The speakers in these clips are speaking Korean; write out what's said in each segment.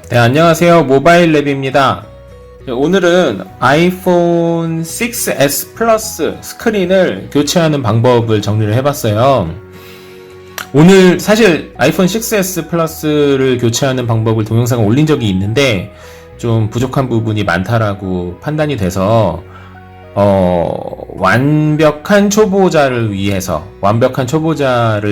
네, 안녕하세요. 모바일랩입니다. 오늘은 아이폰 6s 플러스 스크린을 교체하는 방법을 정리를 해봤어요. 오늘 사실 아이폰 6s 플러스를 교체하는 방법을 동영상을 올린 적이 있는데 좀 부족한 부분이 많다라고 판단이 돼서 완벽한 초보자를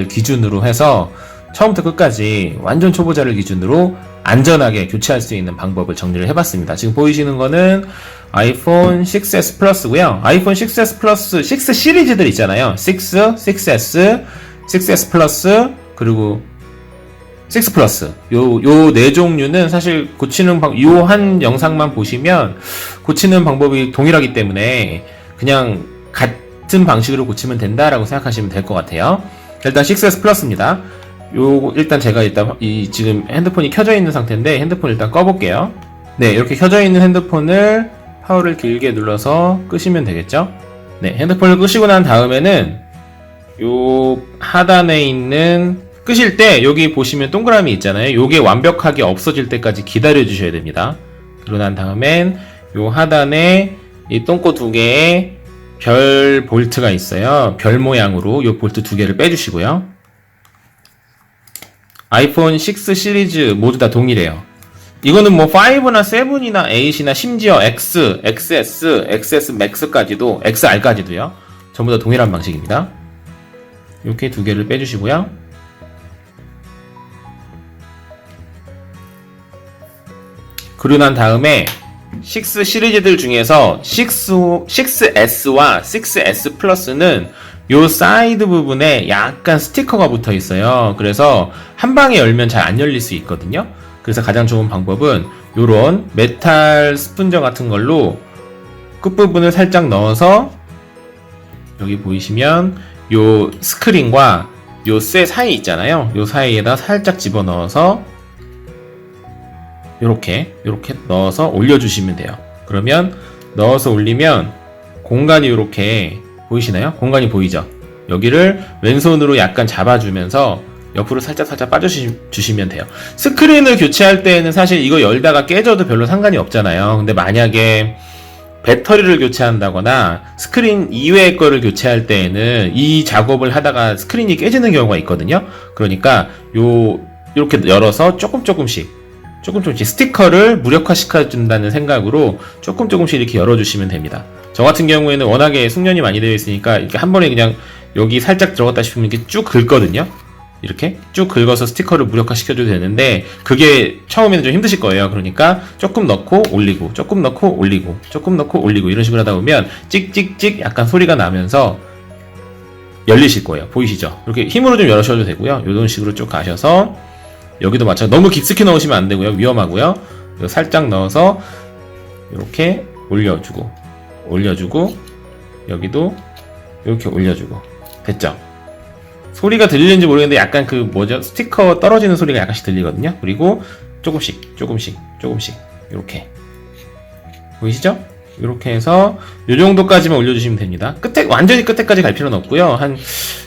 기준으로 해서 처음부터 끝까지 완전 초보자를 기준으로 안전하게 교체할 수 있는 방법을 정리를 해봤습니다. 지금 보이시는 거는 아이폰 6s 플러스고요. 아이폰 6s 플러스 6 시리즈들 있잖아요. 6, 6s, 6s 플러스, 그리고 6 플러스. 요 네 종류는 사실 고치는 요 한 영상만 보시면 고치는 방법이 동일하기 때문에 그냥 같은 방식으로 고치면 된다라고 생각하시면 될 것 같아요. 일단 6s 플러스입니다. 일단 제가 지금 핸드폰이 켜져 있는 상태인데 핸드폰 일단 꺼볼게요. 네, 이렇게 켜져 있는 핸드폰을 파워를 길게 눌러서 끄시면 되겠죠? 네, 핸드폰을 끄시고 난 다음에는 요 하단에 있는 끄실 때 여기 보시면 동그라미 있잖아요. 요게 완벽하게 없어질 때까지 기다려 주셔야 됩니다. 그러고 난 다음엔 요 하단에 이 똥꼬 두 개의 별 볼트가 있어요. 별 모양으로 요 볼트 두 개를 빼주시고요. 아이폰 6 시리즈 모두 다 동일해요. 이거는 뭐 5나 7이나 8이나 심지어 X, XS, XS Max까지도, XR까지도요. 전부 다 동일한 방식입니다. 이렇게 두 개를 빼주시고요. 그러고 난 다음에 6 시리즈들 중에서 6S와 6S 플러스는 요 사이드 부분에 약간 스티커가 붙어 있어요. 그래서 한 방에 열면 잘 안 열릴 수 있거든요. 그래서 가장 좋은 방법은 요런 메탈 스푼저 같은 걸로 끝부분을 살짝 넣어서 여기 보이시면 요 스크린과 요 쇠 사이 있잖아요. 요 사이에다 살짝 집어넣어서 요렇게 넣어서 올려주시면 돼요. 그러면 넣어서 올리면 공간이 요렇게 보이시나요? 공간이 보이죠? 여기를 왼손으로 약간 잡아주면서 옆으로 살짝 빠져주시면 돼요. 스크린을 교체할 때는 사실 이거 열다가 깨져도 별로 상관이 없잖아요. 근데 만약에 배터리를 교체한다거나 스크린 이외의 거를 교체할 때에는 이 작업을 하다가 스크린이 깨지는 경우가 있거든요. 그러니까 이렇게 열어서 조금씩 스티커를 무력화시켜준다는 생각으로 조금씩 이렇게 열어주시면 됩니다. 저 같은 경우에는 워낙에 숙련이 많이 되어 있으니까 이렇게 한 번에 그냥 여기 살짝 들어갔다 싶으면 이렇게 쭉 긁거든요. 이렇게 쭉 긁어서 스티커를 무력화시켜줘도 되는데 그게 처음에는 좀 힘드실 거예요. 그러니까 조금 넣고 올리고 조금 넣고 올리고 조금 넣고 올리고 이런 식으로 하다 보면 찍찍찍 약간 소리가 나면서 열리실 거예요. 보이시죠? 이렇게 힘으로 좀 열으셔도 되고요. 이런 식으로 쭉 가셔서 여기도 마찬가지. 너무 깊숙이 넣으시면 안 되고요. 위험하고요. 살짝 넣어서 이렇게 올려주고 여기도 이렇게 올려주고 됐죠? 소리가 들리는지 모르겠는데 약간 스티커 떨어지는 소리가 약간씩 들리거든요. 그리고 조금씩 이렇게 보이시죠? 이렇게 해서 이 정도까지만 올려주시면 됩니다. 완전히 끝에까지 갈 필요는 없고요. 한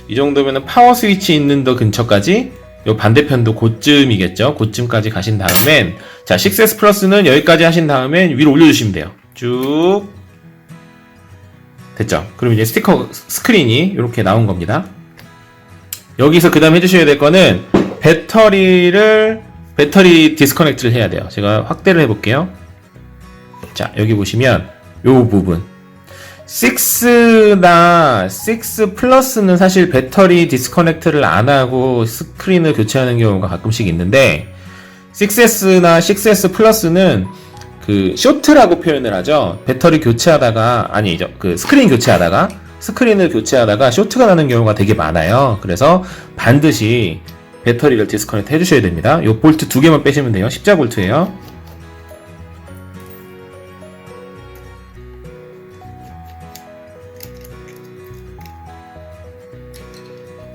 이 정도면은 파워 스위치 있는 더 근처까지, 요 반대편도 그쯤이겠죠. 그쯤까지 가신 다음엔, 자, 6S 플러스는 여기까지 하신 다음엔 위로 올려주시면 돼요. 쭉 됐죠? 그럼 이제 스크린이 이렇게 나온 겁니다. 여기서 그 다음 해주셔야 될 거는 배터리 디스커넥트를 해야 돼요. 제가 확대를 해볼게요. 자, 여기 보시면 요 부분 6나 6 플러스는 사실 배터리 디스커넥트를 안 하고 스크린을 교체하는 경우가 가끔씩 있는데 6S나 6S 플러스는 쇼트라고 표현을 하죠. 배터리 교체하다가, 아니죠. 스크린을 교체하다가 쇼트가 나는 경우가 되게 많아요. 그래서 반드시 배터리를 디스커넥트 해주셔야 됩니다. 요 볼트 두 개만 빼시면 돼요. 십자 볼트예요.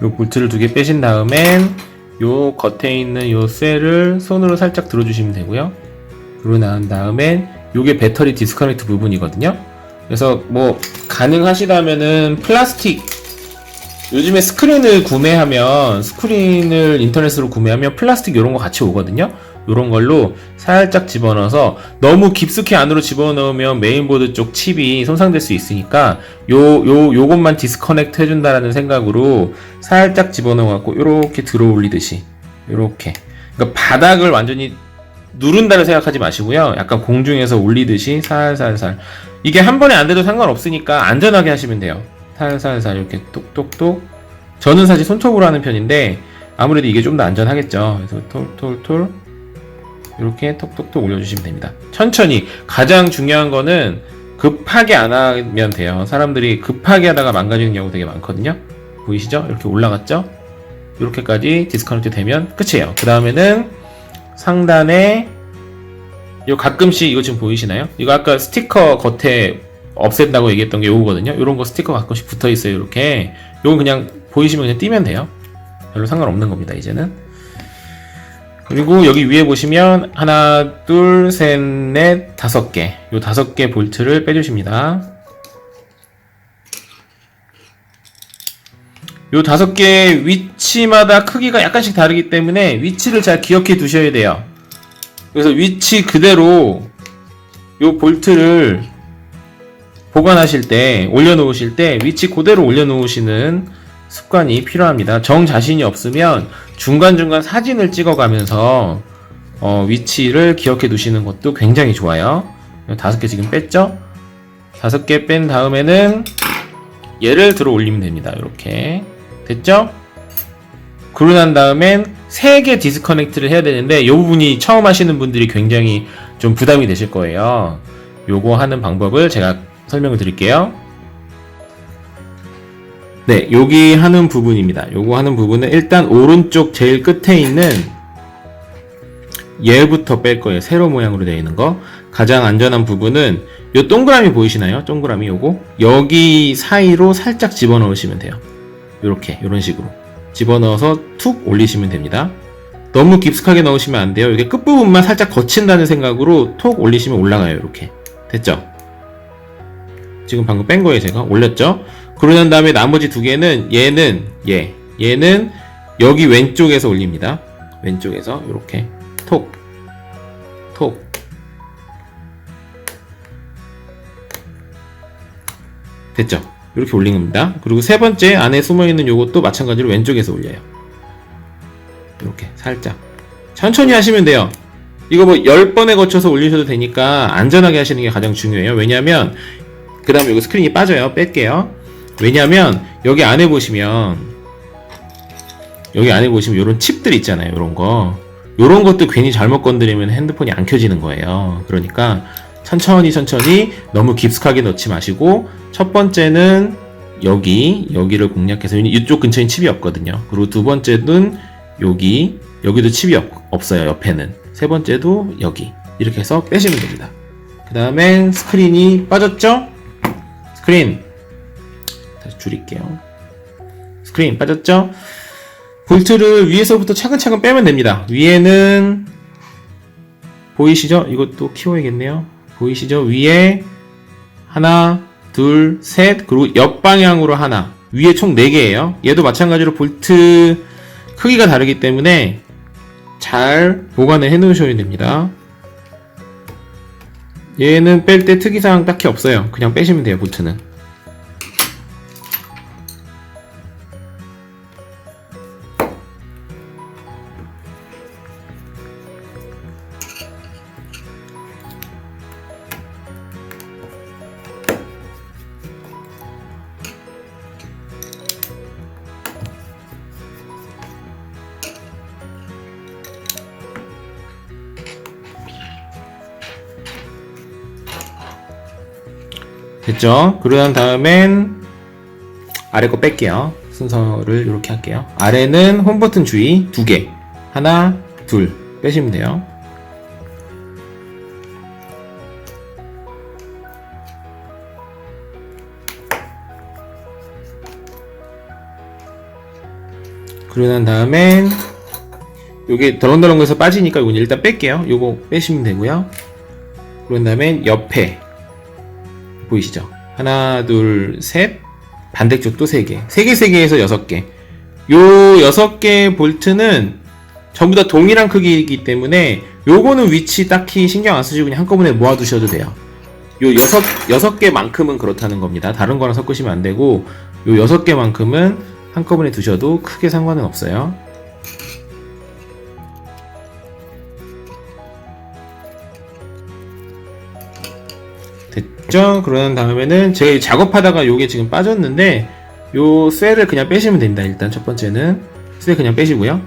요 볼트를 두 개 빼신 다음엔 요 겉에 있는 요 쇠를 손으로 살짝 들어주시면 되고요. 그러고 난 다음엔 요게 배터리 디스커넥트 부분이거든요. 그래서 뭐 가능하시다면은 플라스틱, 요즘에 스크린을 인터넷으로 구매하면 플라스틱 요런 거 같이 오거든요. 요런 걸로 살짝 집어넣어서 너무 깊숙이 안으로 집어넣으면 메인보드 쪽 칩이 손상될 수 있으니까 요것만 디스커넥트 해준다라는 생각으로 살짝 집어넣어갖고 요렇게 들어 올리듯이 요렇게. 그러니까 바닥을 완전히 누른다는 생각하지 마시고요. 약간 공중에서 올리듯이 살살살. 이게 한 번에 안 돼도 상관없으니까 안전하게 하시면 돼요. 살살살 이렇게 똑똑똑. 저는 사실 손톱으로 하는 편인데 아무래도 이게 좀 더 안전하겠죠. 그래서 톨톨톨 이렇게 톡톡톡 올려주시면 됩니다. 천천히. 가장 중요한 거는 급하게 안 하면 돼요. 사람들이 급하게 하다가 망가지는 경우 되게 많거든요. 보이시죠? 이렇게 올라갔죠? 이렇게까지 디스커넥트 되면 끝이에요. 그 다음에는 상단에 요 가끔씩 이거 지금 보이시나요? 이거 아까 스티커 겉에 없앤다고 얘기했던 게 요거거든요. 요런 거 스티커 가끔씩 붙어 있어요. 이렇게. 요건 그냥 보이시면 그냥 띄면 돼요. 별로 상관없는 겁니다. 이제는. 그리고 여기 위에 보시면 하나, 둘, 셋, 넷, 5개. 요 5개 볼트를 빼주십니다. 요 5개 위치마다 크기가 약간씩 다르기 때문에 위치를 잘 기억해 두셔야 돼요. 그래서 위치 그대로 요 볼트를 보관하실 때, 올려놓으실 때 위치 그대로 올려놓으시는 습관이 필요합니다. 정 자신이 없으면 중간중간 사진을 찍어가면서 위치를 기억해 두시는 것도 굉장히 좋아요. 5개 지금 뺐죠? 5개 뺀 다음에는 얘를 들어 올리면 됩니다. 이렇게 됐죠? 그러고 난 다음엔 3개 디스커넥트를 해야 되는데 이 부분이 처음 하시는 분들이 굉장히 좀 부담이 되실 거예요. 요거 하는 방법을 제가 설명을 드릴게요. 네, 여기 하는 부분입니다. 요거 하는 부분은 일단 오른쪽 제일 끝에 있는 얘부터 뺄 거예요. 세로 모양으로 되어 있는 거. 가장 안전한 부분은 요 동그라미 보이시나요? 동그라미 요거. 여기 사이로 살짝 집어넣으시면 돼요. 요렇게, 요런 식으로. 집어넣어서 툭 올리시면 됩니다. 너무 깊숙하게 넣으시면 안 돼요. 이게 끝부분만 살짝 거친다는 생각으로 톡 올리시면 올라가요. 이렇게. 됐죠? 지금 방금 뺀 거예요. 제가 올렸죠? 그러고 난 다음에 나머지 2개는 얘는 여기 왼쪽에서 올립니다. 왼쪽에서 이렇게 톡 됐죠? 이렇게 올린 겁니다. 그리고 세 번째 안에 숨어있는 요것도 마찬가지로 왼쪽에서 올려요. 이렇게 살짝 천천히 하시면 돼요. 이거 뭐 10번에 거쳐서 올리셔도 되니까 안전하게 하시는 게 가장 중요해요. 왜냐면 그 다음에 여기 스크린이 빠져요. 뺄게요. 왜냐면 여기 안에 보시면 요런 칩들 있잖아요. 요런 것도 괜히 잘못 건드리면 핸드폰이 안 켜지는 거예요. 그러니까 천천히 너무 깊숙하게 넣지 마시고 첫 번째는 여기를 공략해서 이쪽 근처에 칩이 없거든요. 그리고 두 번째는 여기도 칩이 없어요. 옆에는. 세 번째도 여기 이렇게 해서 빼시면 됩니다. 그 다음에 스크린이 빠졌죠? 스크린 다시 줄일게요. 스크린 빠졌죠? 볼트를 위에서부터 차근차근 빼면 됩니다. 위에는 보이시죠? 이것도 키워야겠네요. 보이시죠? 위에 하나, 둘, 셋, 그리고 옆방향으로 하나. 위에 총 4개예요. 얘도 마찬가지로 볼트 크기가 다르기 때문에 잘 보관을 해 놓으셔야 됩니다. 얘는 뺄 때 특이사항 딱히 없어요. 그냥 빼시면 돼요. 볼트는. 됐죠? 그러고 난 다음엔 아래 거 뺄게요. 순서를 이렇게 할게요. 아래는 홈 버튼 주의 2개. 하나, 둘 빼시면 돼요. 그러고 난 다음엔 요게 덜렁덜렁해서 빠지니까 이건 일단 뺄게요. 요거 빼시면 되고요. 그런 다음에 옆에 보이시죠? 하나, 둘, 셋. 반대쪽도 3개. 3개, 3개에서 6개. 요 6개 볼트는 전부 다 동일한 크기이기 때문에 요거는 위치 딱히 신경 안 쓰시고 그냥 한꺼번에 모아두셔도 돼요. 요 여섯 개만큼은 그렇다는 겁니다. 다른 거랑 섞으시면 안 되고 요 6개만큼은 한꺼번에 두셔도 크게 상관은 없어요. 됐죠? 그런 다음에는 제가 작업하다가 요게 지금 빠졌는데 요 쇠를 그냥 빼시면 됩니다. 일단 첫 번째는 쇠 그냥 빼시고요.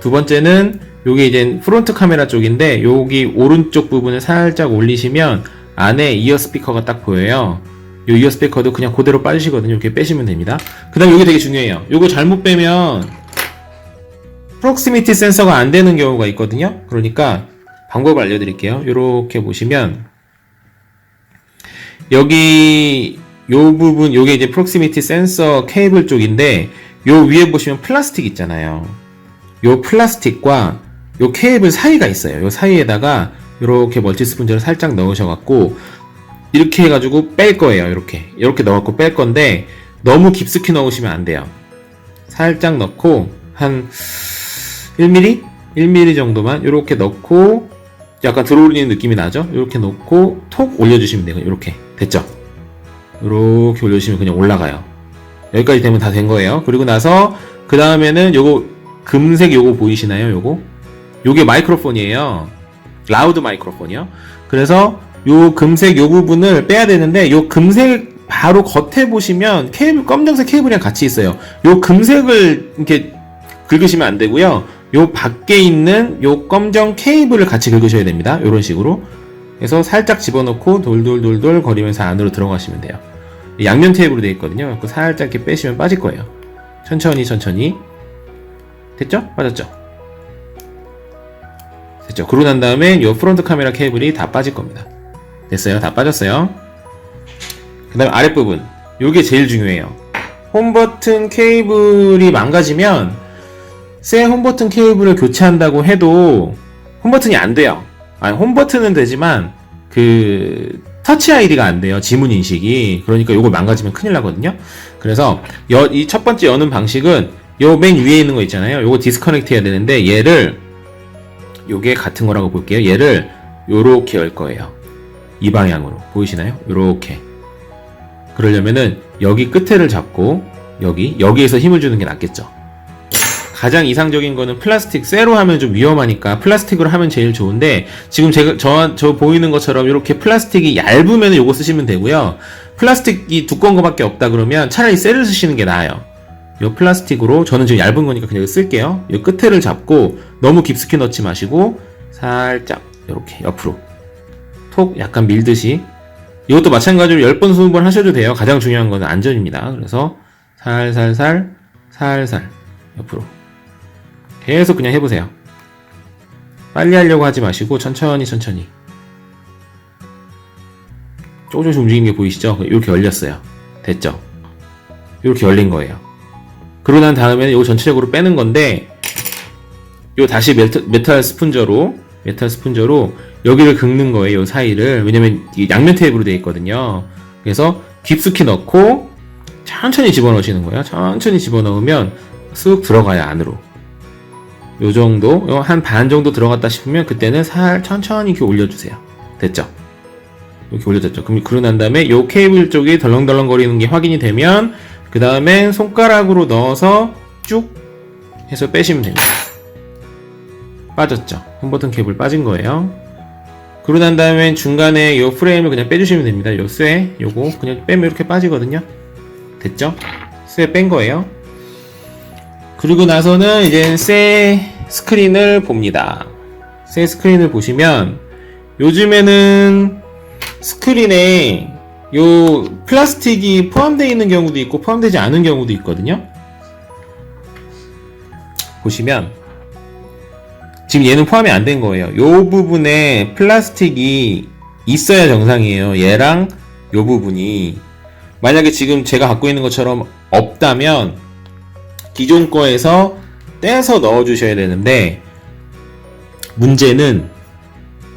두 번째는 요게 이제 프론트 카메라 쪽인데 여기 오른쪽 부분을 살짝 올리시면 안에 이어 스피커가 딱 보여요. 요 이어 스피커도 그냥 그대로 빠지시거든요. 이렇게 빼시면 됩니다. 그 다음 요게 되게 중요해요. 요거 잘못 빼면 프록시미티 센서가 안 되는 경우가 있거든요. 그러니까 방법을 알려드릴게요. 요렇게 보시면 여기 요 부분 요게 이제 프록시미티 센서 케이블 쪽인데 요 위에 보시면 플라스틱 있잖아요. 요 플라스틱과 요 케이블 사이가 있어요. 요 사이에다가 요렇게 멀티 스펀지를 살짝 넣으셔갖고 이렇게 해가지고 뺄 거예요. 이렇게 넣어갖고 뺄 건데 너무 깊숙이 넣으시면 안 돼요. 살짝 넣고 한 1mm? 1mm 정도만 이렇게 넣고 약간 들어올리는 느낌이 나죠? 이렇게 넣고 톡 올려주시면 돼요. 이렇게 됐죠? 이렇게 올려주시면 그냥 올라가요. 여기까지 되면 다 된 거예요. 그리고 나서 그 다음에는 요거 금색 요거 보이시나요? 요게 마이크로폰이에요. 라우드 마이크로폰이요. 그래서 요 금색 요 부분을 빼야 되는데 요 금색 바로 겉에 보시면 케이블 검정색 케이블이랑 같이 있어요. 요 금색을 이렇게 긁으시면 안 되고요. 요 밖에 있는 요 검정 케이블을 같이 긁으셔야 됩니다. 요런 식으로. 그래서 살짝 집어넣고 돌돌돌돌 거리면서 안으로 들어가시면 돼요. 양면 테이프로 되어 있거든요. 살짝 이렇게 빼시면 빠질 거예요. 천천히 됐죠? 빠졌죠? 됐죠? 그러고 난 다음에 요 프론트 카메라 케이블이 다 빠질 겁니다. 됐어요? 다 빠졌어요. 그 다음에 아랫부분 요게 제일 중요해요. 홈버튼 케이블이 망가지면 새 홈버튼 케이블을 교체한다고 해도 홈버튼이 안 돼요. 아니, 홈버튼은 되지만 그 터치 아이디가 안 돼요. 지문 인식이. 그러니까 요걸 망가지면 큰일 나거든요. 그래서 이 첫 번째 여는 방식은 요 맨 위에 있는 거 있잖아요. 요거 디스커넥트 해야 되는데 얘를 요게 같은 거라고 볼게요. 얘를 요렇게 열 거예요. 이 방향으로 보이시나요? 요렇게. 그러려면은 여기 끝에를 잡고 여기에서 힘을 주는 게 낫겠죠. 가장 이상적인 거는 플라스틱, 쇠로 하면 좀 위험하니까 플라스틱으로 하면 제일 좋은데 지금 저 보이는 것처럼 이렇게 플라스틱이 얇으면 요거 쓰시면 되고요. 플라스틱이 두꺼운 거밖에 없다 그러면 차라리 쇠를 쓰시는 게 나아요. 요 플라스틱으로 저는 지금 얇은 거니까 그냥 쓸게요. 요 끝에를 잡고 너무 깊숙이 넣지 마시고 살짝 이렇게 옆으로 톡 약간 밀듯이. 이것도 마찬가지로 10번 20번 하셔도 돼요. 가장 중요한 거는 안전입니다. 그래서 살살 옆으로 계속 그냥 해보세요. 빨리 하려고 하지 마시고 천천히 조금씩 움직이는 게 보이시죠? 이렇게 열렸어요. 됐죠? 이렇게 열린 거예요. 그러고 난 다음에는 이거 전체적으로 빼는 건데 요 다시 메탈 스푼저로 여기를 긁는 거예요. 요 사이를. 왜냐면 이게 양면 테이프로 되어 있거든요. 그래서 깊숙이 넣고 천천히 집어넣으시는 거예요. 천천히 집어넣으면 쑥 들어가요. 안으로. 요 정도, 한 반 정도 들어갔다 싶으면 그때는 천천히 이렇게 올려주세요. 됐죠? 이렇게 올려졌죠. 그럼 그러고 난 다음에 요 케이블 쪽이 덜렁덜렁 거리는 게 확인이 되면 그 다음에 손가락으로 넣어서 쭉 해서 빼시면 됩니다. 빠졌죠? 홈버튼 케이블 빠진 거예요. 그러고 난 다음에 중간에 요 프레임을 그냥 빼주시면 됩니다. 요 쇠, 요거 그냥 빼면 이렇게 빠지거든요. 됐죠? 쇠 뺀 거예요. 그리고 나서는 이제 쇠 스크린을 봅니다. 쇠 스크린을 보시면 요즘에는 스크린에 요 플라스틱이 포함되어 있는 경우도 있고 포함되지 않은 경우도 있거든요. 보시면 지금 얘는 포함이 안 된 거예요. 요 부분에 플라스틱이 있어야 정상이에요. 얘랑 요 부분이. 만약에 지금 제가 갖고 있는 것처럼 없다면 기존 거에서 떼서 넣어 주셔야 되는데 문제는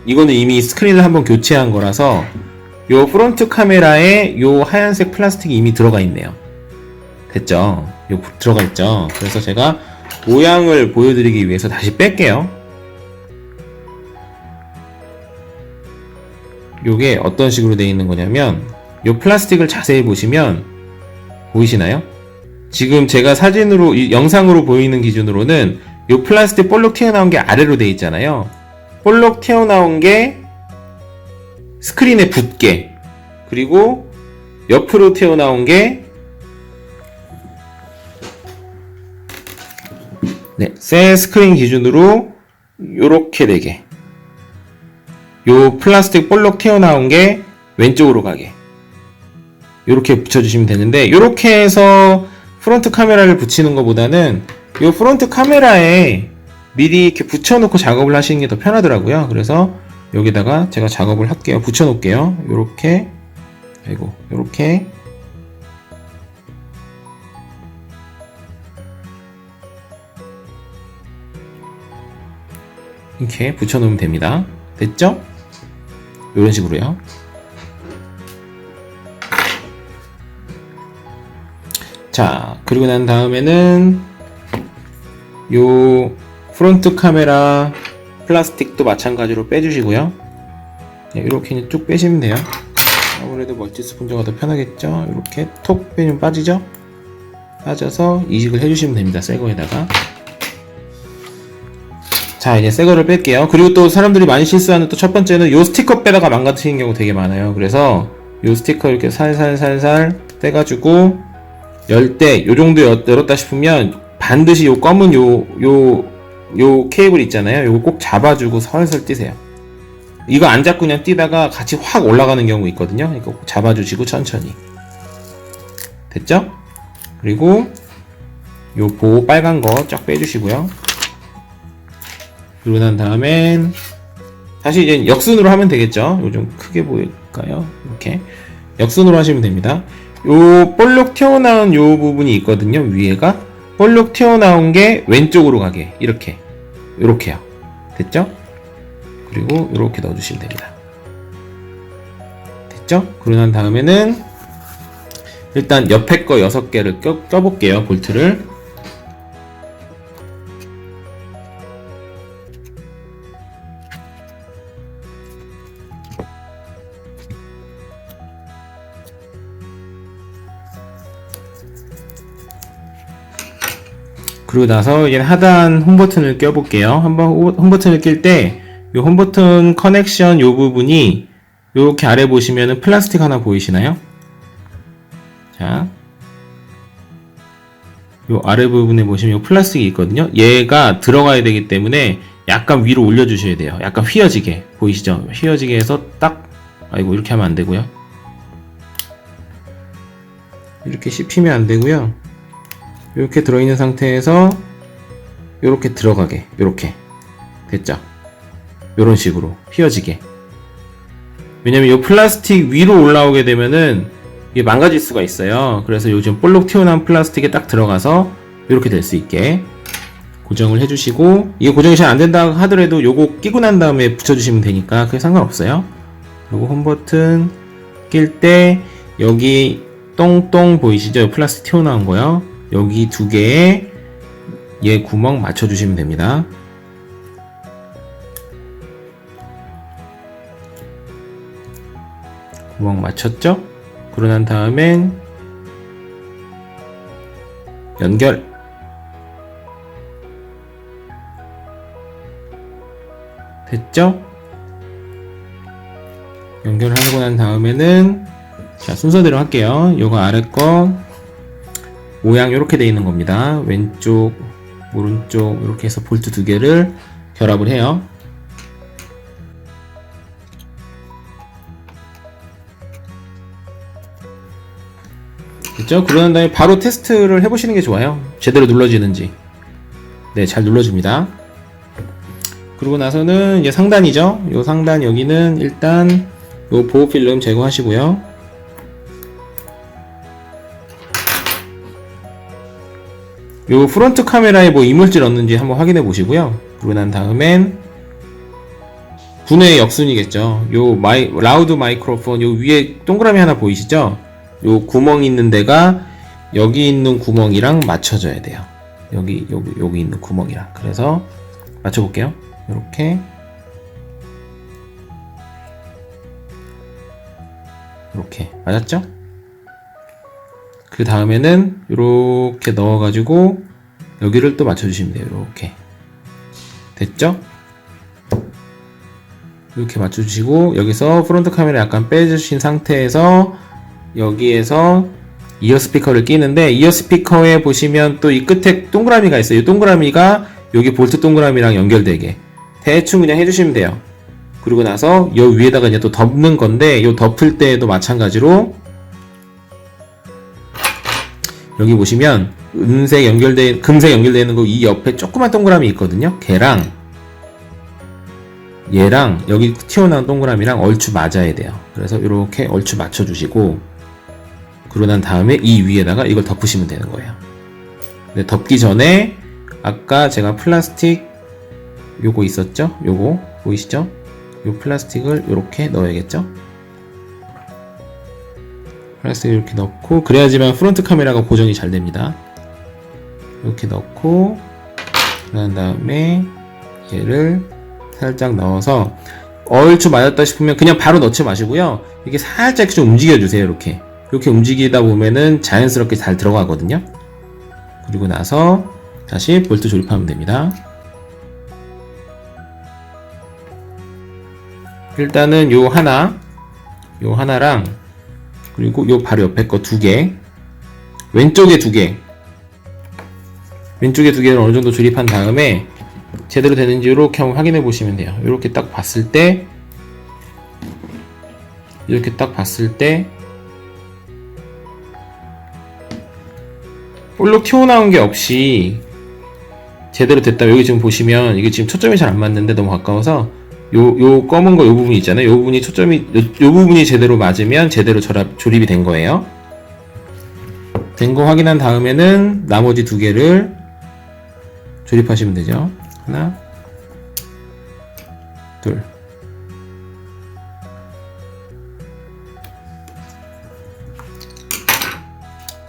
이거는 이미 스크린을 한번 교체한 거라서 요 프론트 카메라에 요 하얀색 플라스틱이 이미 들어가 있네요. 됐죠? 요 들어가 있죠? 그래서 제가 모양을 보여드리기 위해서 다시 뺄게요. 요게 어떤 식으로 되어 있는 거냐면, 요 플라스틱을 자세히 보시면 보이시나요? 지금 제가 사진으로, 영상으로 보이는 기준으로는 요 플라스틱 볼록 튀어나온 게 아래로 되어 있잖아요. 볼록 튀어나온 게 스크린에 붙게, 그리고 옆으로 튀어나온 게 새 스크린 기준으로 요렇게 되게, 요 플라스틱 볼록 튀어나온 게 왼쪽으로 가게, 요렇게 붙여주시면 되는데, 요렇게 해서 프론트 카메라를 붙이는 것보다는 요 프론트 카메라에 미리 이렇게 붙여놓고 작업을 하시는 게 더 편하더라고요. 그래서 여기다가 제가 작업을 할게요. 붙여놓을게요. 요렇게, 아이고, 요렇게. 이렇게 붙여놓으면 됩니다. 됐죠? 이런 식으로요. 자, 그리고 난 다음에는 요 프론트 카메라 플라스틱도 마찬가지로 빼주시고요. 이렇게 쭉 빼시면 돼요. 아무래도 멀티 스펀저가 더 편하겠죠? 이렇게 톡 빼면 빠지죠? 빠져서 이식을 해주시면 됩니다. 새 거에다가. 자, 이제 새 거를 뺄게요. 그리고 또 사람들이 많이 실수하는 또 첫 번째는 요 스티커 빼다가 망가뜨리는 경우 되게 많아요. 그래서 요 스티커 이렇게 살살살살 떼가지고 열 때 요 정도 열었다 싶으면 반드시 요 검은 요 케이블 있잖아요. 요거 꼭 잡아주고 설설 띄세요. 이거 안 잡고 그냥 띄다가 같이 확 올라가는 경우 있거든요. 이거 꼭 잡아주시고 천천히. 됐죠? 그리고 요 보호 빨간 거 쫙 빼주시고요. 그러고 난 다음엔 다시 이제 역순으로 하면 되겠죠. 요 좀 크게 보일까요? 이렇게 역순으로 하시면 됩니다. 요 볼록 튀어나온 요 부분이 있거든요. 위에가 볼록 튀어나온 게 왼쪽으로 가게, 이렇게 요렇게요. 됐죠? 그리고 요렇게 넣어주시면 됩니다. 됐죠? 그러고 난 다음에는 일단 옆에 거 6개를 껴볼게요. 볼트를. 그리고 나서 이제 하단 홈 버튼을 껴볼게요. 한번 홈 버튼을 낄 때 이 홈 버튼 커넥션 요 부분이 이렇게 아래 보시면은 플라스틱 하나 보이시나요? 자, 요 아래 부분에 보시면 요 플라스틱이 있거든요. 얘가 들어가야 되기 때문에 약간 위로 올려주셔야 돼요. 약간 휘어지게 보이시죠? 휘어지게 해서 딱, 아이고 이렇게 하면 안 되고요. 이렇게 씹히면 안 되고요. 이렇게 들어있는 상태에서 이렇게 들어가게, 이렇게 됐죠? 이런 식으로 휘어지게. 왜냐면 이 플라스틱 위로 올라오게 되면은 이게 망가질 수가 있어요. 그래서 요즘 볼록 튀어나온 플라스틱에 딱 들어가서 이렇게 될 수 있게 고정을 해주시고, 이게 고정이 잘 안된다 하더라도 요거 끼고 난 다음에 붙여주시면 되니까 그게 상관없어요. 그리고 홈 버튼 낄 때 여기 똥똥 보이시죠? 플라스틱 튀어나온 거요. 여기 2개에 얘 구멍 맞춰주시면 됩니다. 구멍 맞췄죠? 그러고 난 다음엔 연결. 됐죠? 연결하고 난 다음에는 자, 순서대로 할게요. 요거 아래 거 모양 이렇게 되어 있는 겁니다. 왼쪽, 오른쪽 이렇게 해서 볼트 2개를 결합을 해요. 됐죠? 그러는 다음에 바로 테스트를 해보시는 게 좋아요. 제대로 눌러지는지. 네, 잘 눌러집니다. 그러고 나서는 이제 상단이죠. 요 상단 여기는 일단 요 보호 필름 제거하시고요. 요 프론트 카메라에 뭐 이물질 없는지 한번 확인해 보시고요. 그러고 난 다음엔 분해 역순이겠죠. 요 라우드 마이크로폰 요 위에 동그라미 하나 보이시죠? 요 구멍 있는 데가 여기 있는 구멍이랑 맞춰져야 돼요. 여기 있는 구멍이랑. 그래서 맞춰볼게요. 이렇게 맞았죠? 그 다음에는 이렇게 넣어가지고 여기를 또 맞춰주시면 돼요. 이렇게 됐죠? 이렇게 맞춰주시고 여기서 프론트 카메라 약간 빼주신 상태에서 여기에서 이어 스피커를 끼는데, 이어 스피커에 보시면 또 이 끝에 동그라미가 있어요. 이 동그라미가 여기 볼트 동그라미랑 연결되게 대충 그냥 해주시면 돼요. 그리고 나서 이 위에다가 이제 또 덮는 건데, 이 덮을 때에도 마찬가지로 여기 보시면 금색 연결되어 있는 거 이 옆에 조그만 동그라미 있거든요. 걔랑 얘랑 여기 튀어나온 동그라미랑 얼추 맞아야 돼요. 그래서 이렇게 얼추 맞춰주시고, 그러고 난 다음에 이 위에다가 이걸 덮으시면 되는 거예요. 근데 덮기 전에 아까 제가 플라스틱 요거 있었죠? 요거 보이시죠? 요 플라스틱을 이렇게 넣어야겠죠? 플라스틱을 이렇게 넣고, 그래야지만 프론트 카메라가 고정이 잘 됩니다. 이렇게 넣고, 그런 다음에 얘를 살짝 넣어서 얼추 맞았다 싶으면 그냥 바로 넣지 마시고요. 이렇게 살짝 좀 움직여주세요. 이렇게 움직이다 보면은 자연스럽게 잘 들어가거든요. 그리고 나서 다시 볼트 조립하면 됩니다. 일단은 요 하나랑 그리고 요 바로 옆에 거 2개, 왼쪽에 2개, 왼쪽에 2개를 어느 정도 조립한 다음에 제대로 되는지 이렇게 한번 확인해 보시면 돼요. 이렇게 딱 봤을 때 볼록 튀어나온 게 없이 제대로 됐다. 여기 지금 보시면 이게 지금 초점이 잘 안 맞는데 너무 가까워서 요 검은 거 요 부분 있잖아요. 요 부분이 요 부분이 제대로 맞으면 제대로 조립이 된 거예요. 된 거 확인한 다음에는 나머지 2개를 조립하시면 되죠. 하나, 둘.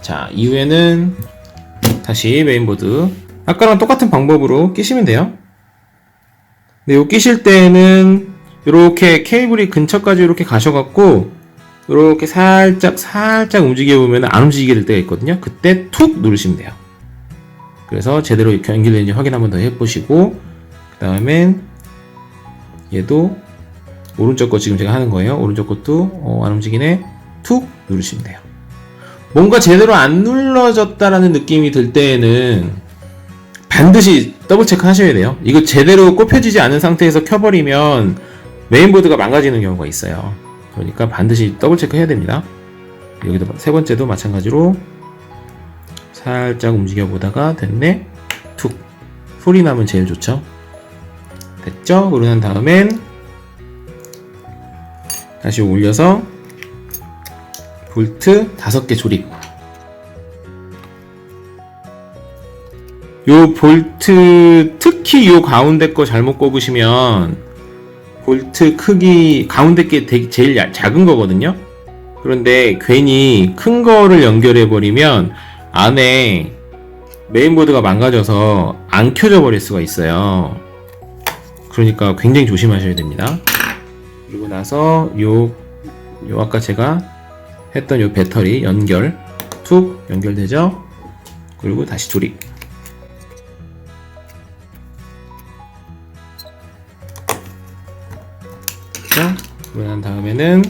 자, 이후에는 다시 메인보드 아까랑 똑같은 방법으로 끼시면 돼요. 근데 요 끼실 때는 이렇게 케이블이 근처까지 이렇게 가셔갖고 이렇게 살짝 움직여보면 안 움직이게 될 때가 있거든요. 그때 툭 누르시면 돼요. 그래서 제대로 이렇게 연결되는지 확인 한번 더 해보시고, 그 다음엔 얘도 오른쪽 거 지금 제가 하는 거예요. 오른쪽 것도 안 움직이네. 툭 누르시면 돼요. 뭔가 제대로 안 눌러졌다라는 느낌이 들 때에는 반드시 더블 체크 하셔야 돼요. 이거 제대로 꼽혀지지 않은 상태에서 켜버리면 메인보드가 망가지는 경우가 있어요. 그러니까 반드시 더블 체크 해야 됩니다. 여기도 세 번째도 마찬가지로 살짝 움직여 보다가 됐네. 툭 소리 나면 제일 좋죠. 됐죠? 그러고 난 다음엔 다시 올려서 볼트 5개 조립. 요 볼트 특히 요 가운데 거 잘못 꼽으시면 볼트 크기 가운데 게 되게 제일 작은 거거든요. 그런데 괜히 큰 거를 연결해 버리면 안에 메인보드가 망가져서 안 켜져 버릴 수가 있어요. 그러니까 굉장히 조심하셔야 됩니다. 그리고 나서 요 아까 제가 했던 요 배터리 툭 연결되죠? 그리고 다시 조립. 그러고 난 다음에는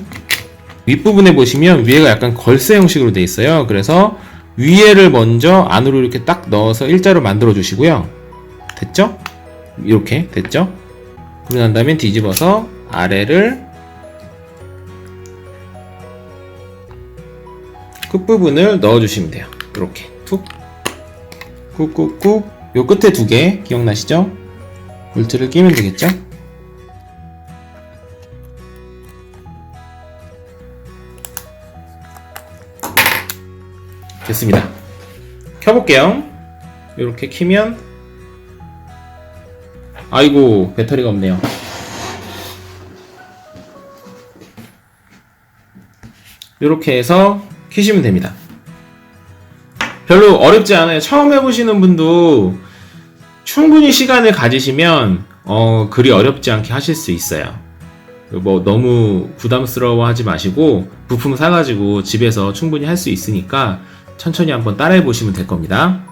윗부분에 보시면 위에가 약간 걸쇠 형식으로 되어 있어요. 그래서 위에를 먼저 안으로 이렇게 딱 넣어서 일자로 만들어 주시고요. 됐죠? 이렇게 됐죠? 그러고 난 다음에 뒤집어서 아래를 끝부분을 넣어 주시면 돼요. 이렇게 툭 꾹꾹꾹. 요 끝에 2개 기억나시죠? 볼트를 끼면 되겠죠? 됐습니다. 켜볼게요. 이렇게 키면 아이고 배터리가 없네요. 이렇게 해서 키시면 됩니다. 별로 어렵지 않아요. 처음 해보시는 분도 충분히 시간을 가지시면 그리 어렵지 않게 하실 수 있어요. 뭐 너무 부담스러워 하지 마시고 부품 사가지고 집에서 충분히 할 수 있으니까 천천히 한번 따라해 보시면 될 겁니다.